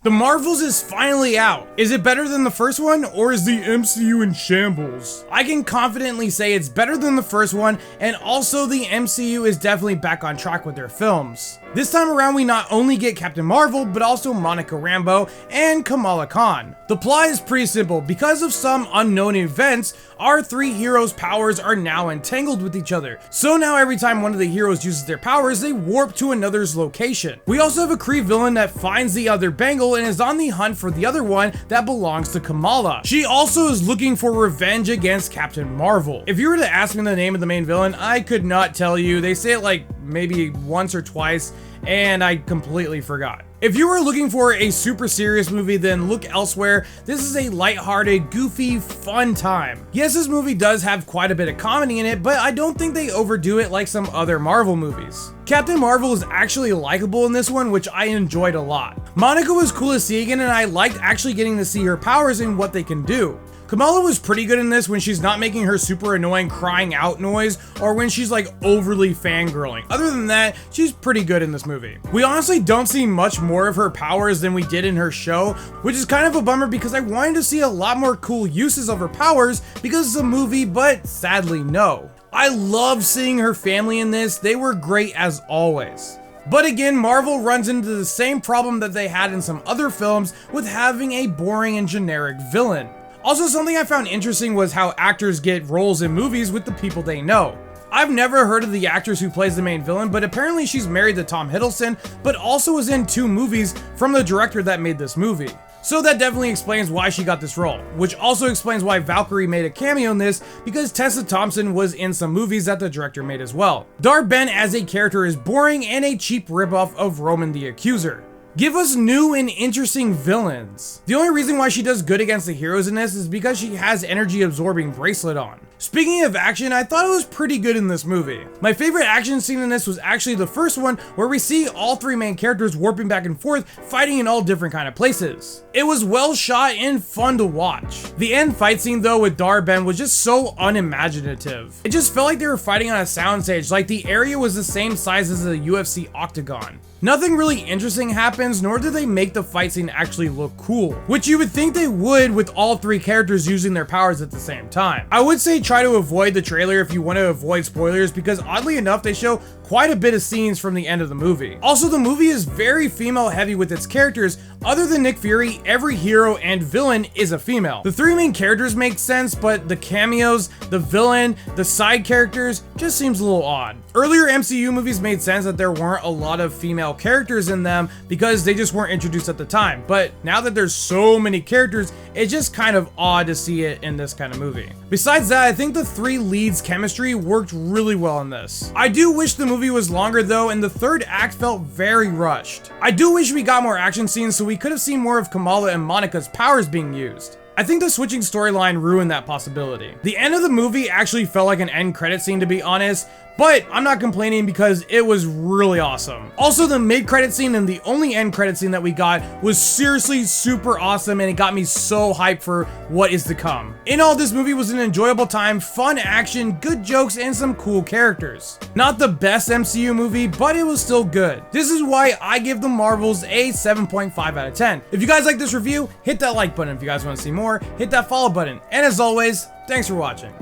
The Marvels is finally out. Is it better than the first one, or is the MCU in shambles? I can confidently say it's better than the first one, and also the MCU is definitely back on track with their films. This time around, we not only get Captain Marvel, but also Monica Rambeau and Kamala Khan. The plot is pretty simple. Because of some unknown events, our three heroes' powers are now entangled with each other. So now every time one of the heroes uses their powers, they warp to another's location. We also have a Kree villain that finds the other bangle and is on the hunt for the other one that belongs to Kamala. She also is looking for revenge against Captain Marvel. If you were to ask me the name of the main villain, I could not tell you. They say it like maybe once or twice, and I completely forgot. If you were looking for a super serious movie, then look elsewhere. This is a lighthearted, goofy, fun time. Yes, this movie does have quite a bit of comedy in it, but I don't think they overdo it like some other Marvel movies. Captain Marvel is actually likable in this one, which I enjoyed a lot. Monica was cool to see again, and I liked actually getting to see her powers and what they can do. Kamala was pretty good in this when she's not making her super annoying crying out noise or when she's like overly fangirling. Other than that, she's pretty good in this movie. We honestly don't see much more of her powers than we did in her show, which is kind of a bummer because I wanted to see a lot more cool uses of her powers because it's a movie, but sadly no. I love seeing her family in this. They were great as always. But again, Marvel runs into the same problem that they had in some other films with having a boring and generic villain. Also, something I found interesting was how actors get roles in movies with the people they know. I've never heard of the actress who plays the main villain, but apparently she's married to Tom Hiddleston, but also was in 2 movies from the director that made this movie. So that definitely explains why she got this role, which also explains why Valkyrie made a cameo in this, because Tessa Thompson was in some movies that the director made as well. Dar-Benn as a character is boring and a cheap ripoff of Roman the Accuser. Give us new and interesting villains. The only reason why she does good against the heroes in this is because she has energy absorbing bracelet on. Speaking of action, I thought it was pretty good in this movie. My favorite action scene in this was actually the first one where we see all 3 main characters warping back and forth, fighting in all different kind of places. It was well shot and fun to watch. The end fight scene though with Dar-Benn was just so unimaginative. It just felt like they were fighting on a soundstage, like the area was the same size as a UFC octagon. Nothing really interesting happens, nor do they make the fight scene actually look cool, which you would think they would with all 3 characters using their powers at the same time. I would say try to avoid the trailer if you want to avoid spoilers, because oddly enough they show quite a bit of scenes from the end of the movie. Also, the movie is very female heavy with its characters. Other than Nick Fury, every hero and villain is a female. The 3 main characters make sense, but the cameos, the villain, the side characters just seems a little odd. Earlier MCU movies made sense that there weren't a lot of female characters in them because they just weren't introduced at the time. But now that there's so many characters, it's just kind of odd to see it in this kind of movie. Besides that, I think the 3 leads' chemistry worked really well in this. I do wish the movie was longer though, and the 3rd act felt very rushed. I do wish we got more action scenes so we could have seen more of Kamala and Monica's powers being used. I think the switching storyline ruined that possibility. The end of the movie actually felt like an end credit scene, to be honest, but I'm not complaining because it was really awesome. Also, the mid-credit scene and the only end credit scene that we got was seriously super awesome, and it got me so hyped for what is to come. In all, this movie was an enjoyable time, fun action, good jokes, and some cool characters. Not the best MCU movie, but it was still good. This is why I give The Marvels a 7.5 out of 10. If you guys like this review, hit that like button. If you guys want to see more, hit that follow button. And as always, thanks for watching.